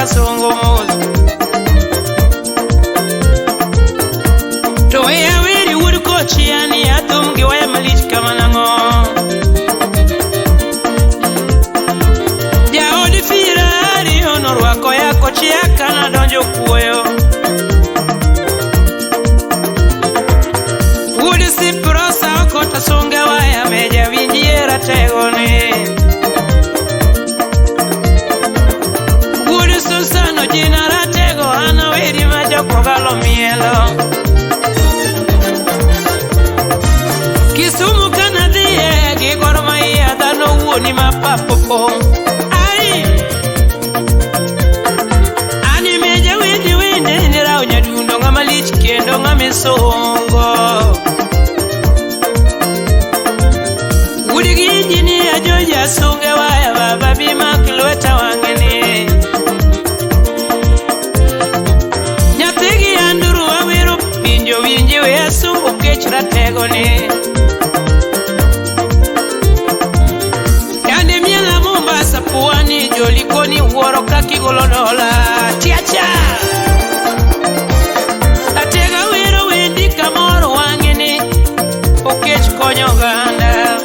songo mos to ya wiri wur ko chiani atum gi waya malich kamanango ya odi firari onorwa ko ya ko chiaka na donjo kuoyo wudi si prosa ko ta songa waya meja winjiera tegoni Kogalo mielo Kisumu kanadie Gigor maiya Dano uoni mapapopo Ai Ani meja windi windi Nirao nyadundo nga malich kendo nga misongo Udi gijini ya joja sunge waya Baba bima kilweta wangeni Tegoni Yani miela Mombasa puani Jolikoni uoro kaki golonola Tiacha Atega wiro wendi kamoro wangini Okech konyo ganda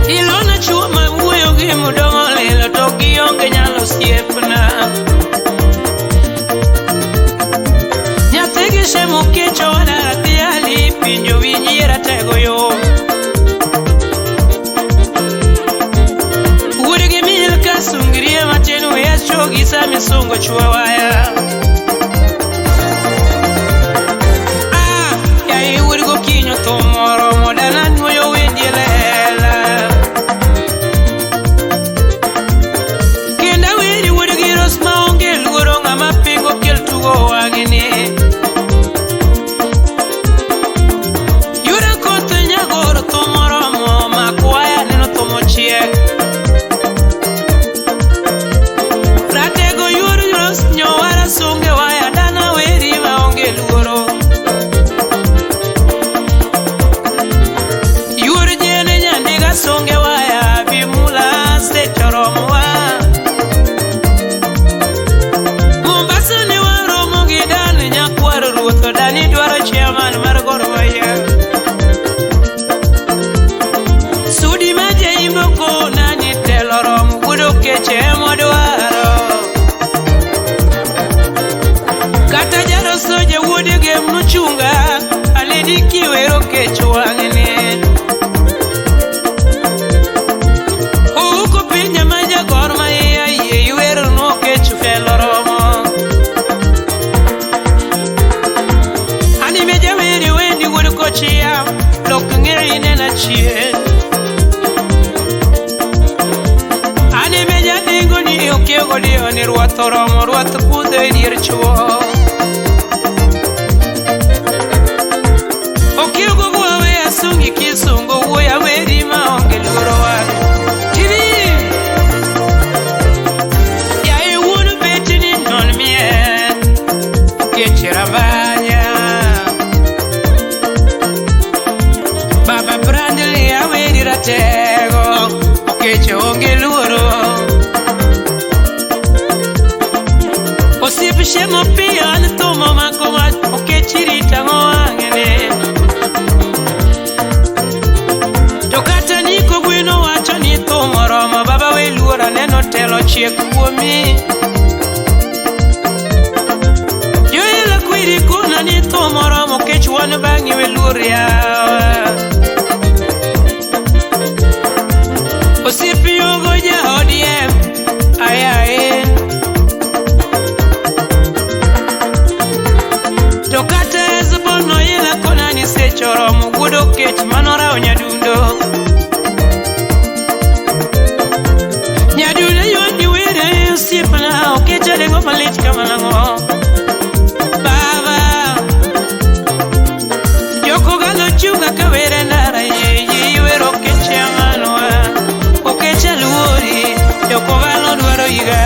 Ilona chuma uyo gimudongo lelo Toki yonge nyalo siepna Shemo kecho wana ratiali Pinjo vinyira tego yo Urige milka sungriye matenu ya shogi sa misongo chua waya Ya urigo kinyo tomoro Modana nwoyo wendi lela Kenda wiri urigi rosma onge luro nga mapingo keltugo wagini Ratego yuru yuros nyowara sunge waya Dana weri maonge lugoro Yuru jene nyandiga sunge waya Bimula se choromwa Mombasa ni waro mungi dani Nyakwaro ruto dani dwaro chairman margoro waya Sudi maje imboko nani telorom Gudo keche modwaro Kata jaro soje wudi gem nuchunga Alidi kiwero kecho wangene Uko pinya maja gorma ye Iwero no kecho feloromo Ani meja weri wendi wudi kochia Lok ngeri nena chie Okiego dio ni ruato romo ruato kude dir chuo Okiego guawe asungi kisungo uya weri maonge luro wale Tivi Ya iwunu beti ni non mien Kechira banya Baba brandili ya weri ratego Okeche onge luro Shemo pia ni tomo makoma Okechirita ngoangene Tokata niko gwino wacho ni tomo roma Baba weluora neno telo chiek kuomi Yoyela kwiri kuna ni tomo roma Okech wane bangi weluoria Osipi yogo ja ODM Ayae Tokata ezubono yela kona ni sechoro Mugudo kech manora o nyadundo Nyadundo yondi wire usipna Okecha dengo malich kamanango Baba Yoko galo chunga kawere nara Ye wero keche amanwa Okecha luori Yoko galo duaro iga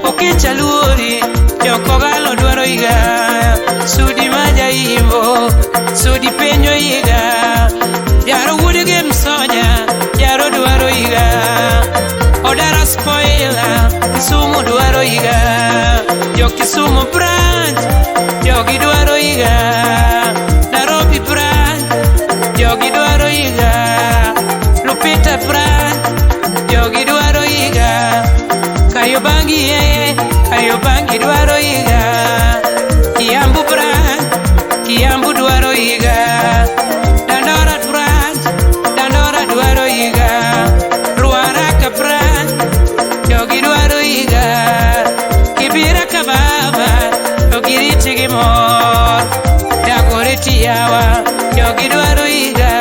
Okecha luori Yoko galo duaro iga Sudi maja imbo Sudi penyo iga Yaro wude gem soja Yaro duaro iga Odara sport Kisumu dwaro iga, jo Kisumu branch, jogi dwaro iga, Nairobi branch, jogi dwaro iga, Lupita branch, jogi dwaro iga, Kariobangi dwaro iga, Kiambu branch, Kiambu dwaro iga, Dandora branch, Dandora dwaro iga, Ruaraka branch, jogi dwaro iga, Kibira kababa, jogi riti gimor, Dagoretti yawa, jogi dwaro iga,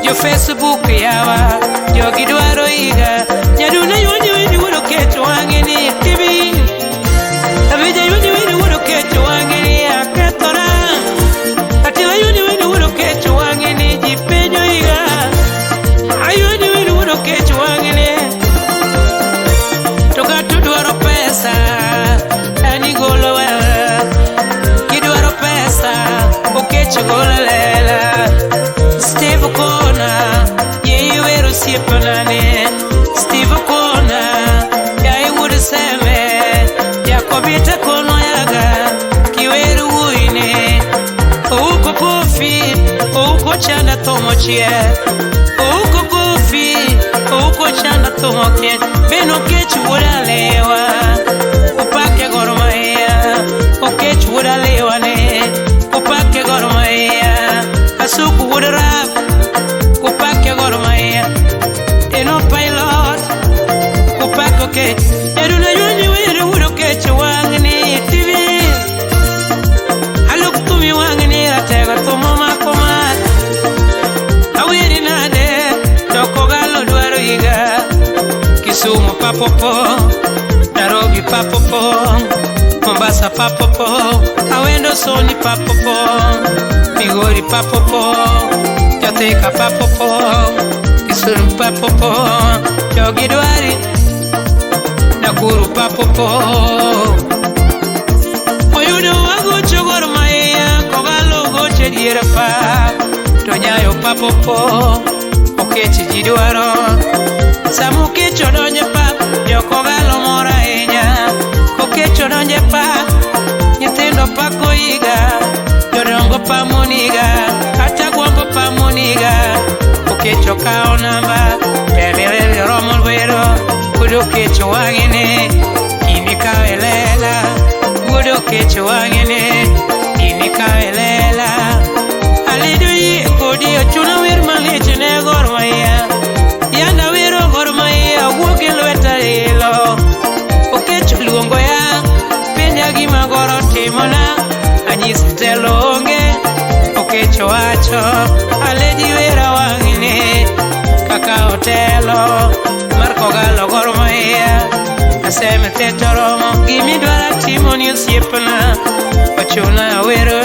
jo Facebook yawa, jogi dwaro iga, Nyaduna yonyo ini wuro kecho wangeni TV, Abija yonyo ini wuro kecho wangeni aketora, Atila yonyo ini wuro kecho wangeni jipenyo iga, Ayonyo ini wuro kecho wangeni, Toka tu dwaro pesa, Dani golo wala, Kidwaro pesa, Okecho golo lela, Steve Kona, Ye wero siepanane, Steve Kona, Yai would seme, Jacobita Kono yaga, Kiweru wuine, Ouko kofi, Ouko chanda tomochie, Ouko kofi, Ouko chanda tomochie, Beno kechu woda lewa, Upake goromaya, Okechu woda lewa ne, Upake goromaya, Asuku woda rap, Upake goromaya, Eno pilot, Upake okay, Eduna yoni wiri wuro kechu wangni TV, Aluk tumi wangni ratega tomo makomat, Awiri nade, Doko galo dwaro iga, Kisumu papopo, Nairobi papopo, Mombasa papopo, Awendo Soni papopo, Migori papopo, Jateka papopo, Kisumu papopo, jogi dwari, Nakuru papopo, Oyudo wagocho gormaya, Kogalo goche diera pa, Tonyayo papopo, Okechi jidwaro, Samukecho donye pa, Jokogalo mora enya, Okecho donye pa, Nyithindo pako iga, Jodongo pa muniga, Kata gwambo pa muniga, Okecho kao namba, Pelele romo lwero, Kudo kecho wangene, Kini kawelela, Kudo kecho wangene, Kini kawelela, Alidu ye kodi ochuna wir malichu ne gormaya, Yanda wiro gormaya, Woke lweta ilo, Okecho luongo ya, Penya gima goro timona, Anyisi telo onge, Okecho wacho, Aledi wira wangene, Kaka otelo, Marco galo gormaya, Aseme tetoromo, Gimi dwara timoni usiepana, Ochuna wiro,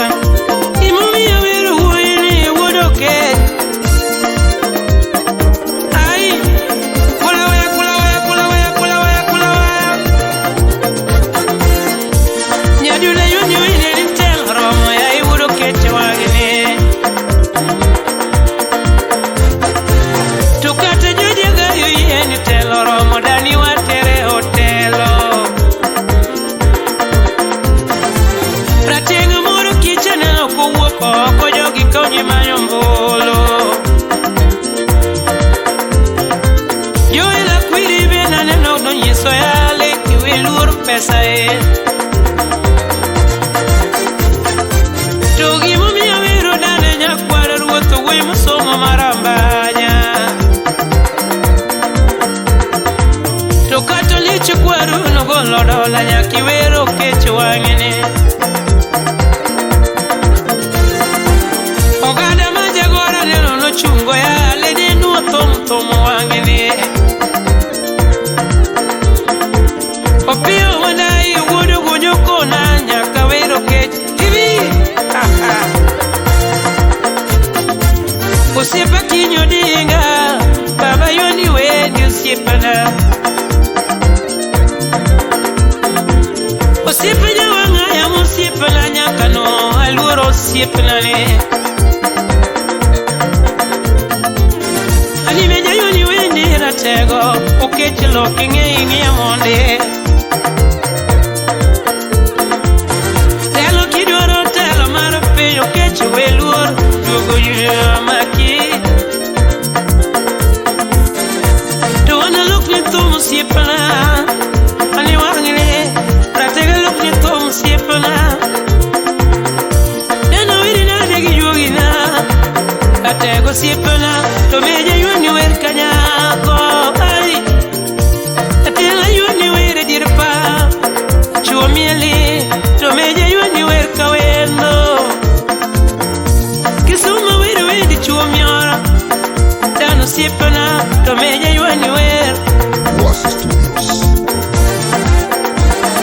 Imumi ya wiro uini wodoke, Ai, kulawaya, kulawaya, kulawaya, kulawaya, kulawaya, Nyaduna yunyu ini nitel romo ya iwodoke chewagene, Tukata joje gayo yeni telo romo dani watere hotelo, Pratenga moro kichana kuwoko kojogi konye manyo mbolo, Yoela kwiri bena neno donyiso yale kiwe lur pesa e, Togi mumi ya wiro dane nyakwara ruoto we musomo marambanya, Tokato lichu kwaru no golo dola nyaki wero kecho wangene, Ogada majagora neno no chungo ya lede nuo tomo wangene, Opio wadai wudu gunyoko na nyaka wero kecho TV, Usiepa kinyo dinga, Baba yoni wedi usiepana, Usiepa nyawanga ya musiepana nyakano, Aluoro usiepana, Anime nyayoni wendi ratego, Okechi loki nge ingi ya monde, chwelur dugo yamaki to wana look ni tom siepana ani wangile ratega look ni tom siepana neno wiri na degi yogina atego siepana to meje yoni wer kanya ko ai atela yoni wer dirpa chumieli to meje yoni wer kawendo kisuma wer wendi chumiora dano siepana to meje yoni wer Wasi Studios.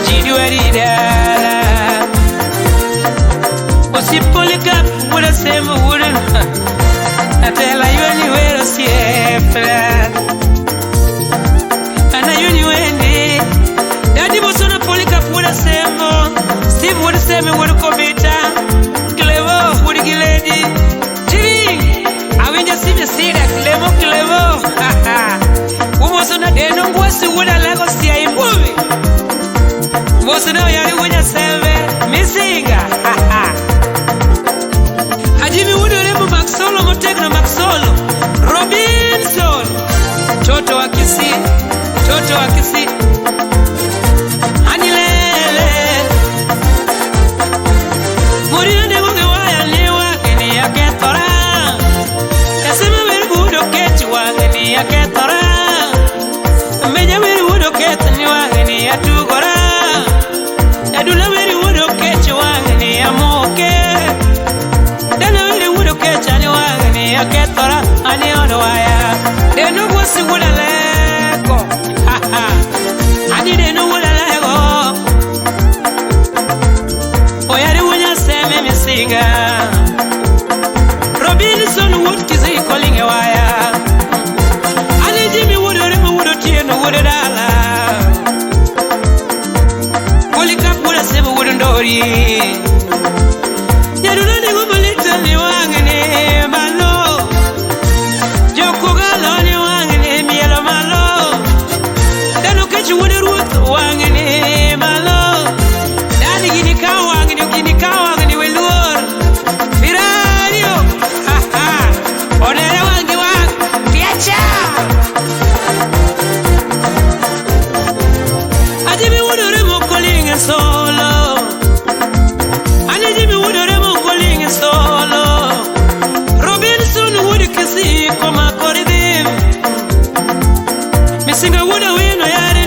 Jiduaridala Osipolika Wura sema wura Atela yoni wera siepla Ana yoni wendi Dadi bosona polika wura sema Steve wura sema wura kobita Clevo wura giledi Chiri Awenja sivya sida Clevo Clevo Umosona deno ngwasi wura lago siya imbuvi Mosona yari wunya seve Misinga Ajimi wudu remo Maxolo Motegno Maxolo Robinson Toto wa Kisii Toto wa Kisii Anilele Murina de munge waya niwa Gini ya ketora Kasema wirgudo keti wa Gini ya ketora Meja wirgudo keti niwa Gini ya tugora Yadula wirgudo keti wa Gini ya moke Dana wirgudo keti ani wa Gini ya ketora Ani odo waya Deno gwasi wula leko Ani deno wula leko Oyari wunya seme misinga Robinson wood kizi calling a wire Ani jimi wudu remo wudu tieno wudu dala Koli kap wuda sebe wudu ndori Yaduna ni gumalita ni wangene malo Joko galo ni wangene mielo malo Dano kechi wudu ruth wangene malo Dani gini ka wangene welur Firario Onere wangi wang Tiacha Ajimi wudu remo calling a solo Anijimi wudu remo calling a solo Robinson wudu kisi koma koridim Misinga wudu wino yare